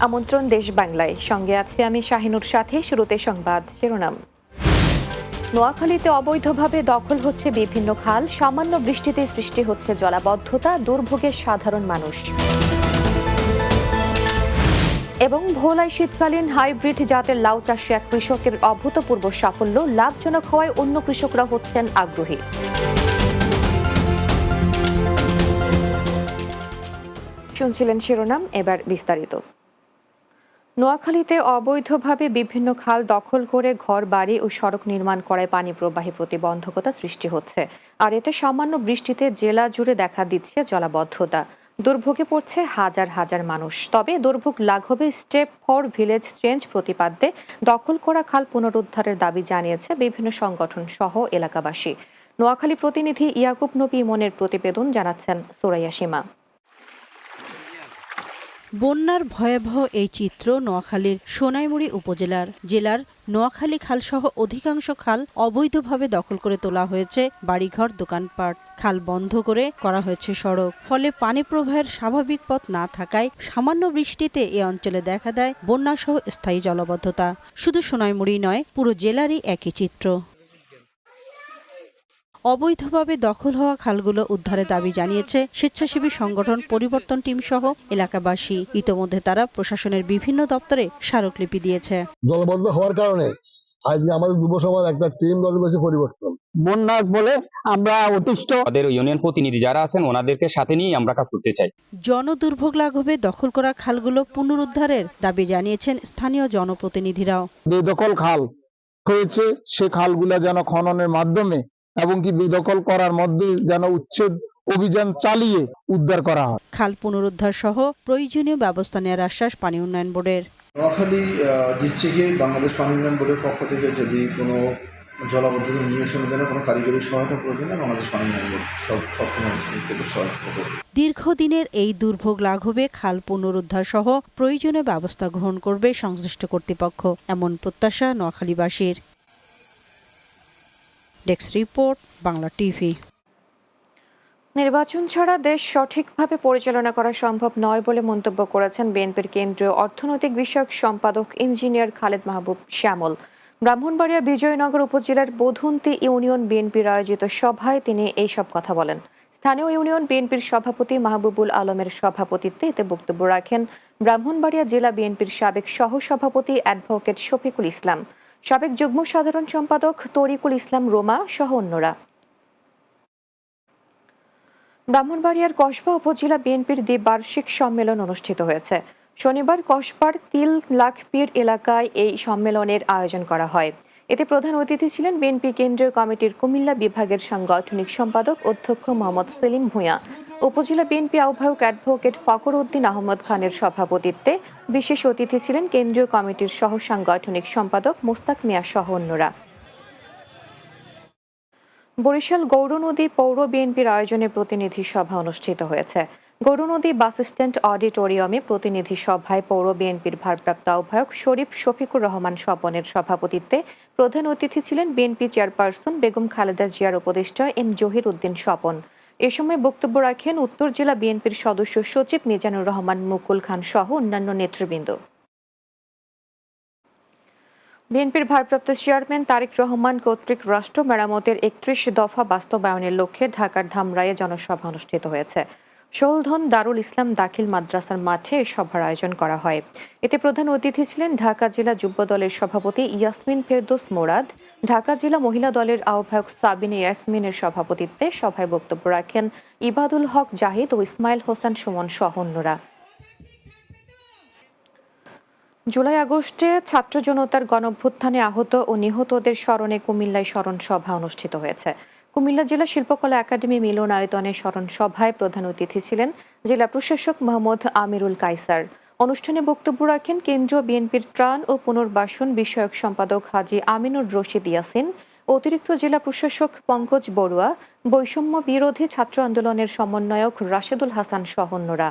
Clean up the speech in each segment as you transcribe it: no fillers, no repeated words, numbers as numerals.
আমন্ত্রণ দেশ বাংলায়, সঙ্গে আছে আমি শাহিনুর। সাথে শুরুতে সংবাদ শিরোনাম। নোয়াখালীতে অবৈধভাবে দখল হচ্ছে বিভিন্ন খাল, সামান্য বৃষ্টিতে সৃষ্টি হচ্ছে জলাবদ্ধতা, দুর্ভোগের সাধারণ মানুষ। এবং ভোলায় শীতকালীন হাইব্রিড জাতের লাউ চাষে এক কৃষকের অভূতপূর্ব সাফল্য, লাভজনক হওয়ায় অন্য কৃষকরা হচ্ছেন আগ্রহী। শুনছিলেন শিরোনাম, এবার বিস্তারিত। নোয়াখালীতে অবৈধভাবে বিভিন্ন খাল দখল করে ঘর বাড়ি ও সড়ক নির্মাণ করায় পানি প্রবাহে প্রতিবন্ধকতা সৃষ্টি হচ্ছে। আর এতে সামান্য বৃষ্টিতে জেলা জুড়ে দেখা দিচ্ছে জলাবদ্ধতা, দুর্ভোগে পড়ছে হাজার হাজার মানুষ। তবে দুর্ভোগ লাঘবে স্টেপ ফর ভিলেজ চেঞ্জ প্রতিপাদ্যে দখল করা খাল পুনরুদ্ধারের দাবি জানিয়েছে বিভিন্ন সংগঠন সহ এলাকাবাসী। নোয়াখালী প্রতিনিধি ইয়াকুব নবী ইমনের প্রতিবেদন, জানাচ্ছেন সুরাইয়া সীমা। বন্যার ভয়াবহ এই চিত্র নোয়াখালীর সোনাইমুড়ি উপজেলার। জেলার নোয়াখালী খালসহ অধিকাংশ খাল অবৈধভাবে দখল করে তোলা হয়েছে বাড়িঘর, দোকানপাট। খাল বন্ধ করে করা হয়েছে সড়ক। ফলে পানি প্রবাহের স্বাভাবিক পথ না থাকায় সামান্য বৃষ্টিতে এ অঞ্চলে দেখা দেয় বন্যাসহ স্থায়ী জলাবদ্ধতা। শুধু সোনাইমুড়ি নয়, পুরো জেলারই একই চিত্র। অবৈধভাবে দখল হওয়া খালগুলো উদ্ধারের দাবি জানিয়েছে স্বেচ্ছাসেবী সংগঠন পরিবর্তন টিম সহ এলাকাবাসী। ইতোমধ্যে তারা প্রশাসনের বিভিন্ন দপ্তরে স্মারকলিপি দিয়েছে। জলবদ্ধ হওয়ার কারণে আজ আমাদের যুব সমাজ একটা টিম গঠন করেছে পরিবর্তন। বন্যার বলে আমরা অতিষ্ঠ। আমাদের ইউনিয়ন প্রতিনিধি যারা আছেন ওনাদেরকে সাথে নিয়ে আমরা কাজ করতে চাই। জনদুর্ভোগ লাঘবে দখল করা খালগুলো পুনরুদ্ধারের দাবি জানিয়েছেন স্থানীয় জনপ্রতিনিধিরাও। বেদখল খাল হয়েছে, সে খালগুলা যেন খননের মাধ্যমে এবং কি বেদখল করার মধ্যে যেন উচ্ছেদ অভিযান চালিয়ে উদ্ধার করা হয়। খাল পুনরুদ্ধার সহ প্রয়োজনীয় ব্যবস্থা নেওয়ার আশ্বাস পানি উন্নয়ন বোর্ডের। নোয়াখালী ডিস্ট্রিক্টে বাংলাদেশ পানি উন্নয়ন বোর্ডের পক্ষ থেকে যদি কোনো জলাবদ্ধতা নিরসনের জন্য কোনো কারিগরি সহায়তা প্রয়োজন হয়, বাংলাদেশ পানি উন্নয়ন বোর্ড সবসময় সহায়তা করবে। দীর্ঘদিনের এই দুর্ভোগ লাঘবে খাল পুনরুদ্ধার সহ প্রয়োজনীয় ব্যবস্থা গ্রহণ করবে সংশ্লিষ্ট কর্তৃপক্ষ, এমন প্রত্যাশা নোয়াখালীবাসীর। Desk report, Bangla TV. নির্বাচন ছাড়া দেশ সঠিকভাবে পরিচালনা করা সম্ভব নয় বলে মন্তব্য করেছেন বিএনপির কেন্দ্রীয় অর্থনৈতিক বিষয়ক সম্পাদক ইঞ্জিনিয়ার খালেদ মাহবুব শ্যামল। ব্রাহ্মণবাড়িয়া বিজয়নগর উপজেলার বধুন্তি ইউনিয়ন বিএনপির আয়োজিত সভায় তিনি এইসব কথা বলেন। স্থানীয় ইউনিয়ন বিএনপির সভাপতি মাহবুবুল আলমের সভাপতিত্বে এতে বক্তব্য রাখেন ব্রাহ্মণবাড়িয়া জেলা বিএনপির সাবেক সহসভাপতি অ্যাডভোকেট শফিকুল ইসলাম, সাবেক যুগ্ম সাধারণ সম্পাদক তরিকুল ইসলাম রোমা সহ অন্যরা। ব্রাহ্মণবাড়িয়ার কসবা উপজেলা বিএনপির দ্বিবার্ষিক সম্মেলন অনুষ্ঠিত হয়েছে। শনিবার কসবার তিল লাখপীর এলাকায় এই সম্মেলনের আয়োজন করা হয়। এতে প্রধান অতিথি ছিলেন বিএনপি কেন্দ্রীয় কমিটির কুমিল্লা বিভাগের সাংগঠনিক সম্পাদক অধ্যক্ষ মোহাম্মদ সেলিম ভূঁইয়া। উপজেলা বিএনপি আহ্বায়ক অ্যাডভোকেট ফখর উদ্দিন আহমদ খানের সভাপতিত্বে বিশেষ অতিথি ছিলেন কেন্দ্রীয় কমিটির সহ সাংগঠনিক সম্পাদক মোস্তাক মিয়া সহ অন্যরা। বরিশাল গৌরনদী পৌর বিএনপির আয়োজনে প্রতিনিধি সভা অনুষ্ঠিত হয়েছে। গৌরনদী বাসস্ট্যান্ড অডিটোরিয়ামে প্রতিনিধি সভায় পৌর বিএনপির ভারপ্রাপ্ত আহ্বায়ক শরীফ শফিকুর রহমান স্বপনের সভাপতিত্বে প্রধান অতিথি ছিলেন বিএনপি চেয়ারপারসন বেগম খালেদা জিয়ার উপদেষ্টা এম জহির উদ্দিন স্বপন। এ সময় বক্তব্য রাখেন উত্তর জেলা বিএনপির সদস্য সচিব মিজানুর রহমান মুকুল খান সহ অন্যান্য নেতৃবৃন্দ। বিএনপির ভারপ্রাপ্ত চেয়ারম্যান তারেক রহমান কর্তৃক রাষ্ট্র মেরামতের ৩১ দফা বাস্তবায়নের লক্ষ্যে ঢাকার ধামরাইয়ে জনসভা অনুষ্ঠিত হয়েছে। শোলধন দারুল ইসলাম দাখিল মাদ্রাসার মাঠে এই সভার আয়োজন করা হয়। এতে প্রধান অতিথি ছিলেন ঢাকা জেলা যুব দলের সভাপতি ইয়াসমিন ফেরদৌস মোরাদ। ঢাকা জেলা মহিলা দলের আহ্বায়ক সাবিনা ইয়াসমিনের সভাপতিত্বে সভায় বক্তব্য রাখেন ইবাদুল হক জাহিদ ও ইসমাইল হোসেন সুমন সহ অন্যরা। জুলাই আগস্টে ছাত্র জনতার গণঅভ্যুত্থানে আহত ও নিহতদের স্মরণে কুমিল্লায় স্মরণ সভা অনুষ্ঠিত হয়েছে। কুমিল্লা জেলা শিল্পকলা একাডেমি মিলনায়তনে স্মরণ সভায় প্রধান অতিথি ছিলেন জেলা প্রশাসক মোহাম্মদ আমিরুল কায়সার। অনুষ্ঠানে বক্তব্য রাখেন কেন্দ্রীয় বিএনপির ত্রাণ ও পুনর্বাসন বিষয়ক সম্পাদক হাজী আমিনুর রশিদ ইয়াসিন, অতিরিক্ত জেলা প্রশাসক পঙ্কজ বড়ুয়া, বৈষম্য বিরোধী ছাত্র আন্দোলনের সমন্বয়ক রাশেদুল হাসান সহ অন্যরা।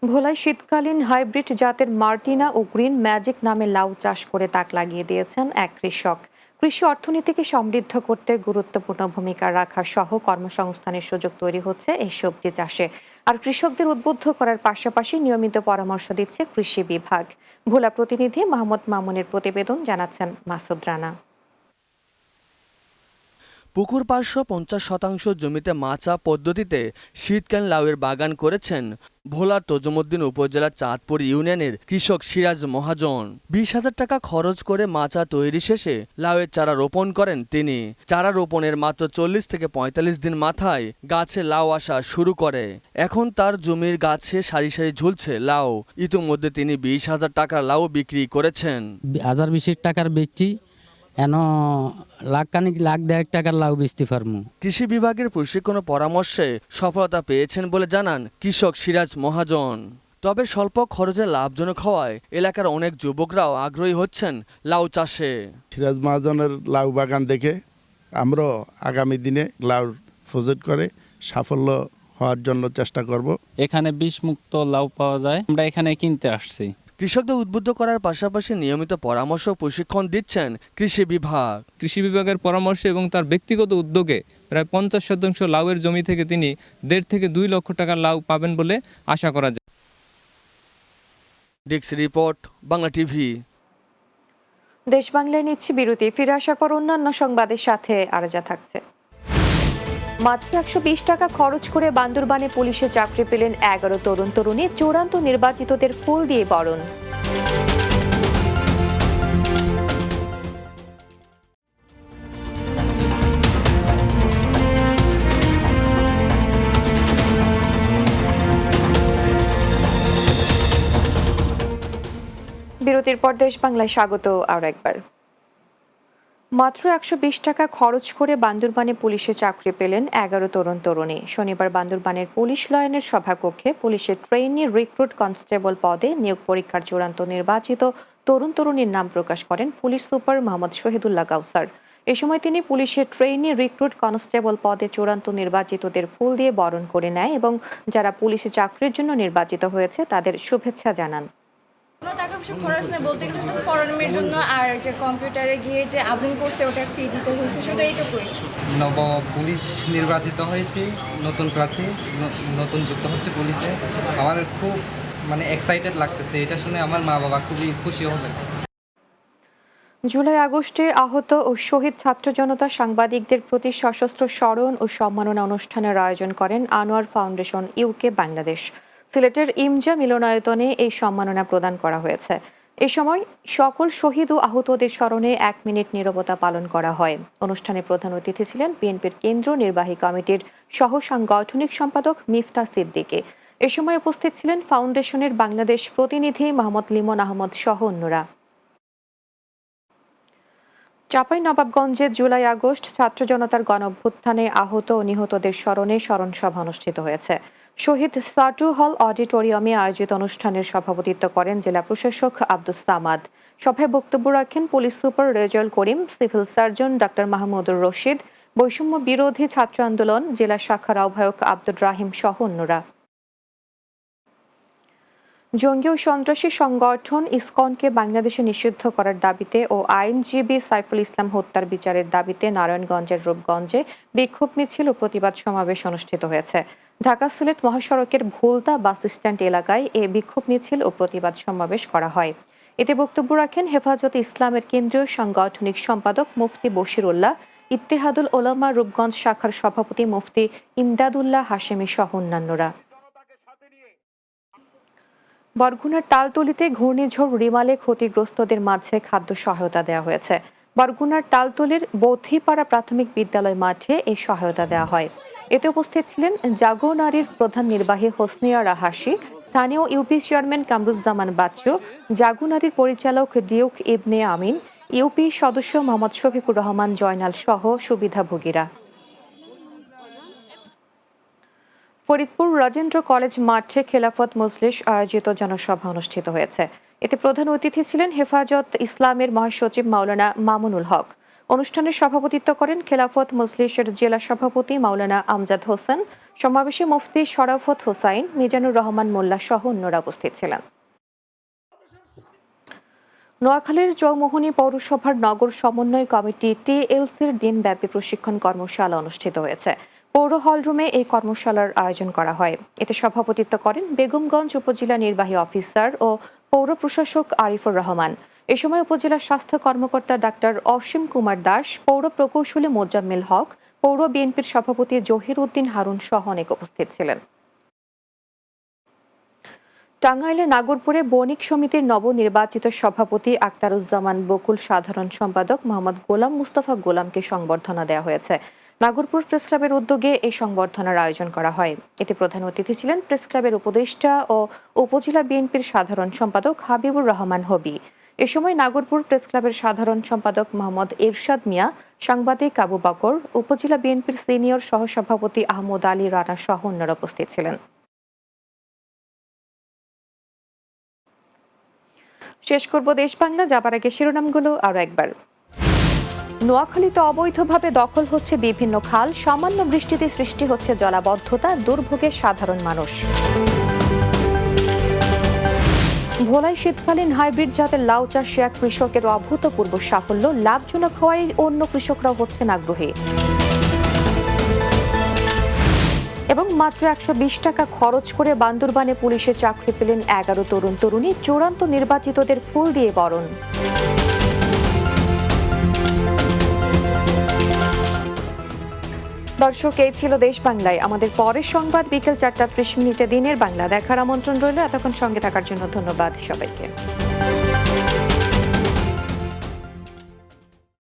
ভোলায় শীতকালীন হাইব্রিড জাতের মার্টিনা ও গ্রিন ম্যাজিক নামে লাউ চাষ করে তাক লাগিয়ে দিয়েছেন এক কৃষক। কৃষি অর্থনীতিকে সমৃদ্ধ করতে গুরুত্বপূর্ণ ভূমিকা রাখা সহ কর্মসংস্থানের সুযোগ তৈরি হচ্ছে এই সবজি চাষে। আর কৃষকদের উদ্বুদ্ধ করার পাশাপাশি নিয়মিত পরামর্শ দিচ্ছে কৃষি বিভাগ। ভোলা প্রতিনিধি মোহাম্মদ মামুনের প্রতিবেদন, জানাচ্ছেন মাসুদ রানা। পুকুর পার্শ্ব 50% জমিতে মাচা পদ্ধতিতে শীতকালীন লাউয়ের বাগান করেছেন ভোলার তজুমুদ্দিন উপজেলার চাঁদপুর ইউনিয়নের কৃষক সিরাজ মহাজন। 20,000 টাকা খরচ করে মাচা তৈরি শেষে লাউয়ের চারা রোপণ করেন তিনি। চারা রোপণের মাত্র 40 থেকে 45 দিন মাথায় গাছে লাউ আসা শুরু করে। এখন তার জমির গাছে সারি সারি ঝুলছে লাউ। ইতিমধ্যে তিনি 20,000 টাকার লাউ বিক্রি করেছেন। 20 টাকার বেচছি, এন লাখ দেড় টাকার লাউ বেচতে পারবো। কৃষি বিভাগের প্রশিক্ষণ ও পরামর্শে সফলতা পেয়েছেন বলে জানান কৃষক সিরাজ মহাজন। তবে স্বল্প খরচে লাভজনক হওয়ায় এলাকার অনেক যুবকরাও আগ্রহী হচ্ছেন লাউ চাষে। সিরাজ মহাজনের লাউ বাগান দেখে আমরা আগামী দিনে লাউ প্রজেক্ট করে সাফল্য হওয়ার জন্য চেষ্টা করব। এখানে বিষমুক্ত লাউ পাওয়া যায়, আমরা এখানে কিনতে আসছি। কৃষকদের উদ্বুদ্ধ করার পাশাপাশি নিয়মিত পরামর্শ ও প্রশিক্ষণ দিচ্ছেন কৃষি বিভাগ। কৃষি বিভাগের পরামর্শ এবং তার ব্যক্তিগত উদ্যোগে প্রায় 50% লাউয়ের জমি থেকে তিনি 1.5 থেকে 2 লক্ষ টাকার লাউ পাবেন বলে আশা করা যায়। Desk report, Bangla TV. দেশ বাংলায় নিচ্ছি বিরতি, ফিরে আসার পর অন্যান্য সংবাদের সাথে আরজা থাকছে। মাত্র 120 টাকা খরচ করে বান্দরবানে পুলিশে চাকরি পেলেন 11 তরুণ তরুণী। চূড়ান্ত নির্বাচিতদের ফুল দিয়ে বরণ। বিরতির পর দেশ বাংলায় স্বাগত আরও একবার। মাত্র 120 টাকা খরচ করে বান্দরবানে পুলিশে চাকরি পেলেন 11 তরুণ তরুণী। শনিবার বান্দরবানের পুলিশ লাইনের সভাকক্ষে পুলিশের ট্রেইনি রিক্রুট কনস্টেবল পদে নিয়োগ পরীক্ষার চূড়ান্ত নির্বাচিত তরুণ তরুণীর নাম প্রকাশ করেন পুলিশ সুপার মোহাম্মদ শহীদুল্লাহ কাউসার। এ সময় তিনি পুলিশের ট্রেইনি রিক্রুট কনস্টেবল পদে চূড়ান্ত নির্বাচিতদের ফুল দিয়ে বরণ করে নেয় এবং যারা পুলিশে চাকরির জন্য নির্বাচিত হয়েছে তাদের শুভেচ্ছা জানান। কোনো টাকা পয়সা খরচ নেই বলতে গেলে, শুধু ফর্মের জন্য আর যে কম্পিউটারে গিয়ে যে আবেদন করছে ওটার ফি দিতে হয়েছে, শুধু এইটা করেছি। নব পুলিশ নির্বাচিত হয়েছি, নতুন প্রার্থী, নতুন যুক্ত হচ্ছে পুলিশে। আমার খুব এক্সাইটেড লাগতেছে, এটা শুনে আমার মা বাবা খুবই খুশি হবে। জুলাই আগস্টে আহত ও শহীদ ছাত্র জনতা সাংবাদিকদের প্রতি সশস্ত্র স্মরণ ও সম্মাননা অনুষ্ঠানের আয়োজন করেন আনোয়ার ফাউন্ডেশন ইউকে বাংলাদেশ। সিলেটের ইমজা মিলনায়তনে এই সম্মাননা প্রদান করা হয়েছে। এ সময় সকল শহীদ ও আহতদের স্মরণে 1 মিনিট নীরবতা পালন করা হয়। অনুষ্ঠানে প্রধান অতিথি ছিলেন বিএনপির কেন্দ্রীয় নির্বাহী কমিটির সহ সাংগঠনিক সম্পাদক মিফতা সিদ্দিকী। এ সময় উপস্থিত ছিলেন ফাউন্ডেশনের বাংলাদেশ প্রতিনিধি মোহাম্মদ লিমন আহমদ সহ অন্যরা। চাঁপাইনবাবগঞ্জে জুলাই আগস্ট ছাত্র জনতার গণঅভ্যুত্থানে আহত ও নিহতদের স্মরণে স্মরণ সভা অনুষ্ঠিত হয়েছে। শহীদ সাটু হল অডিটোরিয়ামে আয়োজিত অনুষ্ঠানের সভাপতিত্ব করেন জেলা প্রশাসক আব্দুস সামাদ। সভায় বক্তব্য রাখেন police super Rezaul Karim, civil surgeon ডাক্তার মাহমুদুর রশিদ, বৈষম্য বিরোধী ছাত্র আন্দোলন জেলা শাখার আহ্বায়ক আব্দুর রাহিম সহ অন্যরা। জঙ্গি ও সন্ত্রাসী সংগঠন ইসকনকে বাংলাদেশে নিষিদ্ধ করার দাবিতে ও আইনজীবী সাইফুল ইসলাম হত্যার বিচারের দাবিতে নারায়ণগঞ্জের রূপগঞ্জে বিক্ষোভ মিছিল ও প্রতিবাদ সমাবেশ অনুষ্ঠিত হয়েছে। ঢাকা সিলেট মহাসড়কের ভুলতা বাস স্ট্যান্ড এলাকায় এ বিক্ষোভ মিছিল ও প্রতিবাদ সমাবেশ করা হয়। এতে বক্তব্য রাখেন হেফাজতে ইসলামের কেন্দ্রীয় সাংগঠনিক সম্পাদক মুফতি বশিরুল্লাহ, ইত্তেহাদুল ওলামা রূপগঞ্জ শাখার সভাপতি মুফতি ইমদাদুল্লাহ হাশেমি সহ অন্যান্যরা। বরগুনার তালতলীতে ঘূর্ণিঝড় রিমালে ক্ষতিগ্রস্তদের মাঝে খাদ্য সহায়তা দেওয়া হয়েছে। বরগুনার তালতলীর বৌথিপাড়া প্রাথমিক বিদ্যালয় মাঠে এই সহায়তা দেওয়া হয়। এতে উপস্থিত ছিলেন জাগোনারীর প্রধান নির্বাহী হোসনিয়া রাহাসি, স্থানীয় ইউপি চেয়ারম্যান কামরুজ্জামান বাচ্চু, জাগোনারীর পরিচালক ডিউক ইবনে আমিন, ইউপি সদস্য মোহাম্মদ শফিকুর রহমান জয়নাল সহ সুবিধাভোগীরা। ফরিদপুর রাজেন্দ্র কলেজ মাঠে খেলাফত মজলিস আয়োজিত জনসভা অনুষ্ঠিত হয়েছে। এতে প্রধান অতিথি ছিলেন হেফাজত ইসলামের মহাসচিব মাওলানা মামুনুল হক। অনুষ্ঠানে সভাপতিত্ব করেন খেলাফত মজলিসের জেলা সভাপতি মাওলানা আমজাদ হোসেন। সমাবেশে মুফতি শরাফত হোসাইন, মিজানুর রহমান মোল্লা সহ অন্যরা উপস্থিত ছিলেন। নোয়াখালীর চৌমুহনী পৌরসভার নগর সমন্বয় কমিটি টিএলসির দিনব্যাপী প্রশিক্ষণ কর্মশালা অনুষ্ঠিত হয়েছে। পৌর হলরুমে এই কর্মশালার আয়োজন করা হয়। এতে সভাপতিত্ব করেন বেগমগঞ্জ উপজেলা নির্বাহী অফিসার ও পৌর প্রশাসক আরিফুর রহমান। এ সময় উপজেলার স্বাস্থ্য কর্মকর্তা ডাক্তার অসীম কুমার দাস, পৌর প্রকৌশলী মোজাম্মেল হক, পৌর বিএনপির সভাপতি জহির উদ্দিন হারুন সহ অনেক উপস্থিত ছিলেন। টাঙ্গাইলে নাগরপুরে বণিক সমিতির নবনির্বাচিত সভাপতি আক্তারুজ্জামান বকুল সাধারণ সম্পাদক মোহাম্মদ গোলাম মুস্তফা গোলামকে সংবর্ধনা দেওয়া হয়েছে। নাগরপুর প্রেস ক্লাবের উদ্যোগে এই সংবর্ধনার আয়োজন করা হয়। এতে প্রধান অতিথি ছিলেন প্রেস ক্লাবের উপদেষ্টা ও উপজেলা বিএনপির সাধারণ সম্পাদক হাবিবুর রহমান হবি। এ সময় নাগরপুর প্রেস ক্লাবের সাধারণ সম্পাদক মোহাম্মদ এরশাদ মিয়া, সাংবাদিক আবু বকর, উপজেলা বিএনপির সিনিয়র সহসভাপতি আহমদ আলী রানা সহ অন্যরা উপস্থিত ছিলেন। শেষ করব দেশ বাংলা, যাবার আগে শিরোনামগুলো আরো একবার। নোয়াখালীতে অবৈধভাবে দখল হচ্ছে বিভিন্ন খাল, সামান্য বৃষ্টিতে সৃষ্টি হচ্ছে জলাবদ্ধতা, দুর্ভোগে সাধারণ মানুষ। ভোলায় শীতকালীন হাইব্রিড জাতের লাউ চাষে এক কৃষকের অভূতপূর্ব সাফল্য, লাভজনক হওয়ায় অন্য কৃষকরাও হচ্ছেন আগ্রহী। এবং মাত্র 120 টাকা খরচ করে বান্দরবানে পুলিশে চাকরি পেলেন 11 তরুণ তরুণী, চূড়ান্ত নির্বাচিতদের ফুল দিয়ে বরণ। দর্শক, এই ছিল দেশ বাংলায়। আমাদের পরের সংবাদ বিকেল 4টা 30 মিনিটে দিনের বাংলা দেখার আমন্ত্রণ রইল। এতক্ষণ সঙ্গে থাকার জন্য ধন্যবাদ সবাইকে।